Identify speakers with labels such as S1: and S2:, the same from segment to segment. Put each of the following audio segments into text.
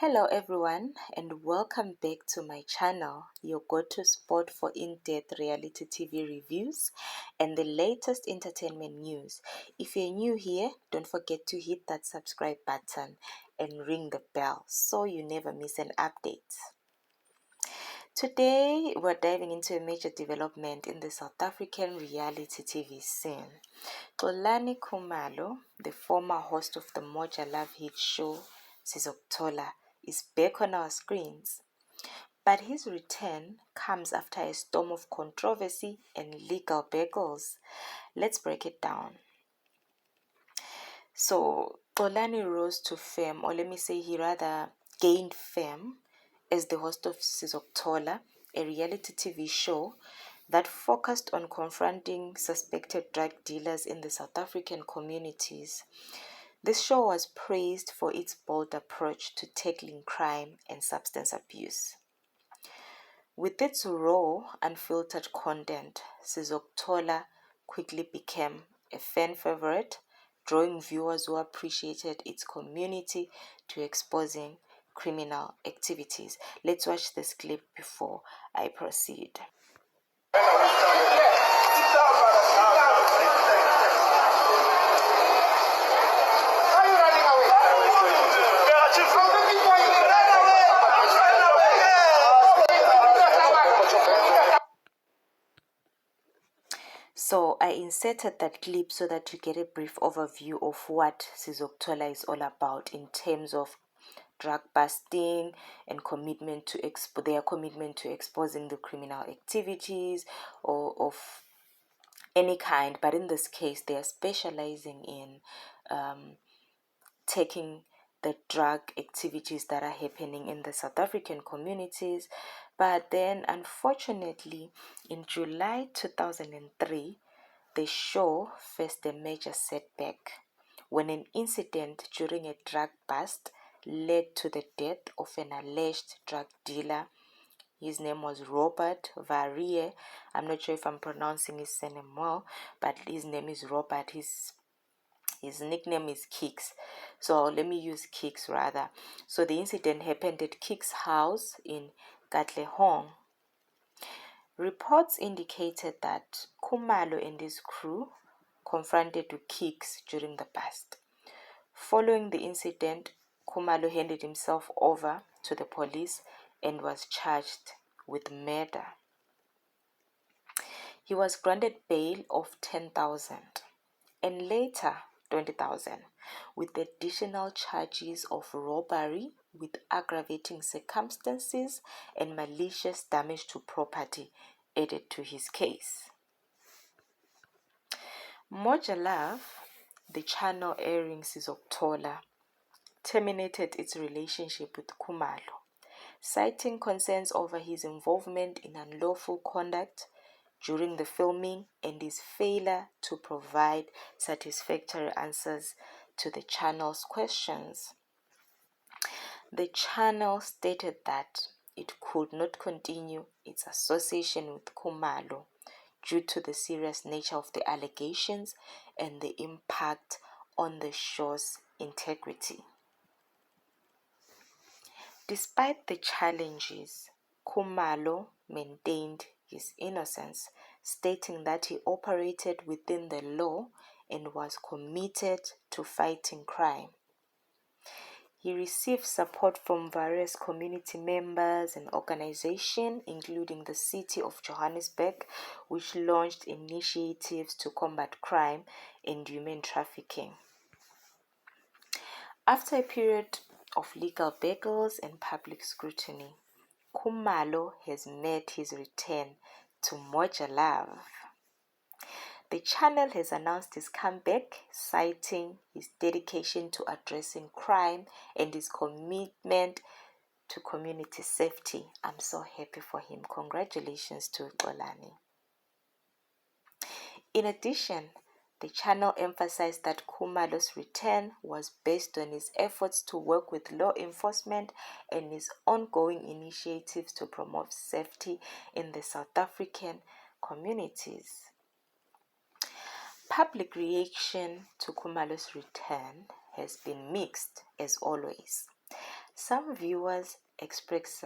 S1: Hello everyone and welcome back to my channel, your go-to spot for in-depth reality TV reviews and the latest entertainment news. If you're new here, don't forget to hit that subscribe button and ring the bell so you never miss an update. Today, we're diving into a major development in the South African reality TV scene. Xolani Khumalo, the former host of the Moja Love hit show Sizokuthola, is back on our screens. But his return comes after a storm of controversy and legal battles. Let's break it down. So, Xolani rose to fame, or let me say he rather gained fame as the host of Sizokuthola, a reality TV show that focused on confronting suspected drug dealers in the South African communities. This show was praised for its bold approach to tackling crime and substance abuse. With its raw, unfiltered content, Sizokuthola quickly became a fan favorite, drawing viewers who appreciated its community to exposing criminal activities. Let's watch this clip before I proceed. So I inserted that clip so that you get a brief overview of what Sizokuthola is all about in terms of drug busting and their commitment to exposing the criminal activities or of any kind. But in this case, they are specializing in taking the drug activities that are happening in the South African communities. But then, unfortunately, in July 2003, the show faced a major setback when an incident during a drug bust led to the death of an alleged drug dealer. His name was Robert Varie. I'm not sure if I'm pronouncing his surname well, but his name is Robert. His nickname is Kicks. So let me use Kicks rather. So the incident happened at Kicks' house in Katlehong. Reports indicated that Khumalo and his crew confronted Kicks during the bust. Following the incident, Khumalo handed himself over to the police and was charged with murder. He was granted bail of 10,000 and later 20,000 with additional charges of robbery with aggravating circumstances and malicious damage to property added to his case. Moja Love, the channel airing Sizokuthola, terminated its relationship with Khumalo, citing concerns over his involvement in unlawful conduct during the filming and his failure to provide satisfactory answers to the channel's questions. The channel stated that it could not continue its association with Khumalo due to the serious nature of the allegations and the impact on the show's integrity. Despite the challenges, Khumalo maintained his innocence, stating that he operated within the law and was committed to fighting crime. He received support from various community members and organizations, including the City of Johannesburg, which launched initiatives to combat crime and human trafficking. After a period of legal battles and public scrutiny, Khumalo has made his return to Moja Love. The channel has announced his comeback, citing his dedication to addressing crime and his commitment to community safety. I'm so happy for him. Congratulations to Xolani. In addition, the channel emphasized that Khumalo's return was based on his efforts to work with law enforcement and his ongoing initiatives to promote safety in the South African communities. Public reaction to Khumalo's return has been mixed as always. Some viewers express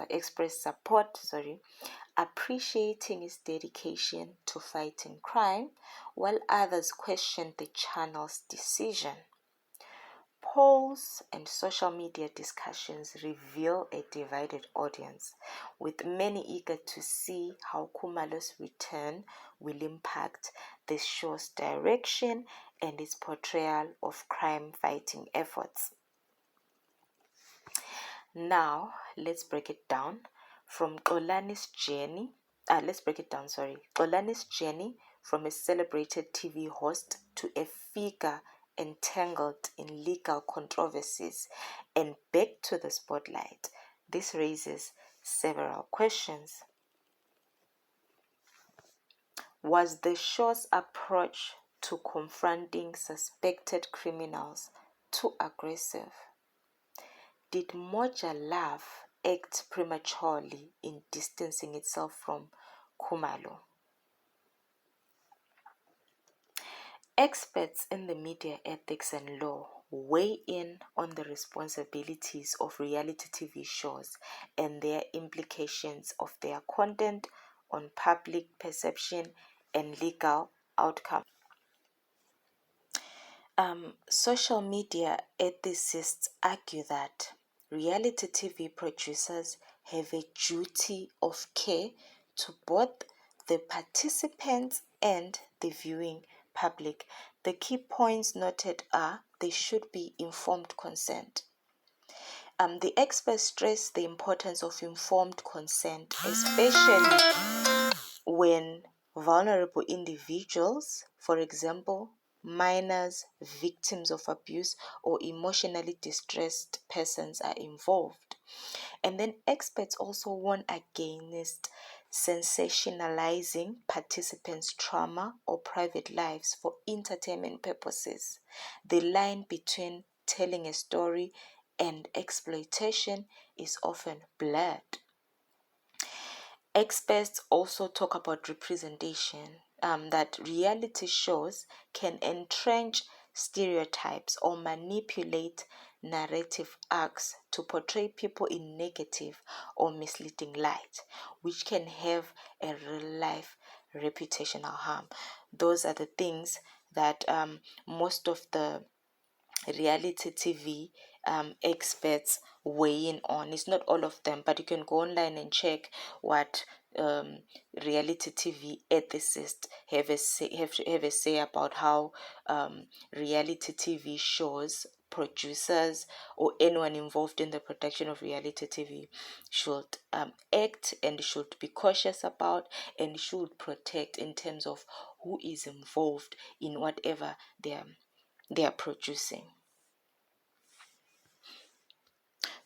S1: support, appreciating his dedication to fighting crime, while others questioned the channel's decision. Polls and social media discussions reveal a divided audience, with many eager to see how Khumalo's return will impact the show's direction and its portrayal of crime-fighting efforts. Now, let's break it down from Xolani's journey. Xolani's journey from a celebrated TV host to a figure entangled in legal controversies and back to the spotlight. This raises several questions. Was the show's approach to confronting suspected criminals too aggressive? Did Moja Love act prematurely in distancing itself from Khumalo? Experts in the media ethics and law weigh in on the responsibilities of reality TV shows and their implications of their content on public perception and legal outcomes. Social media ethicists argue that reality TV producers have a duty of care to both the participants and the viewing public. The key points noted are they should be informed consent. The experts stress the importance of informed consent, especially when vulnerable individuals, for example, minors, victims of abuse, or emotionally distressed persons are involved. And then experts also warn against sensationalizing participants' trauma or private lives for entertainment purposes. The line between telling a story and exploitation is often blurred. Experts also talk about representation, that reality shows can entrench stereotypes or manipulate narrative arcs to portray people in negative or misleading light, which can have a real life reputational harm. Those are the things that most of the reality TV experts weigh in on. It's not all of them, but you can go online and check what reality TV ethicists have a say about how reality TV shows, producers, or anyone involved in the production of reality TV should act and should be cautious about and should protect in terms of who is involved in whatever they are producing.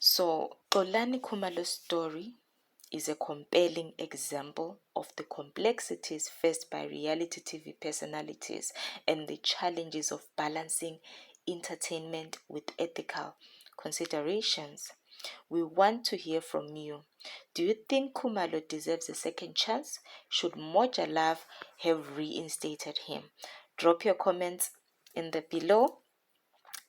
S1: So, Xolani Khumalo's story is a compelling example of the complexities faced by reality TV personalities and the challenges of balancing entertainment with ethical considerations. We want to hear from you. Do you think Khumalo deserves a second chance? Should Moja Love have reinstated him? Drop your comments in the below.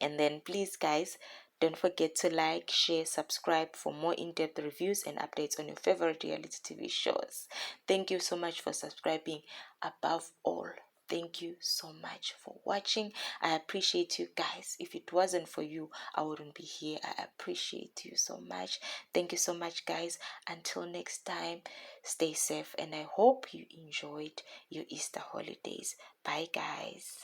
S1: And then please guys, don't forget to like, share, subscribe for more in-depth reviews and updates on your favorite reality TV shows. Thank you so much for subscribing. Above all, thank you so much for watching. I appreciate you guys. If it wasn't for you, I wouldn't be here. I appreciate you so much. Thank you so much guys. Until next time, stay safe and I hope you enjoyed your Easter holidays. Bye guys.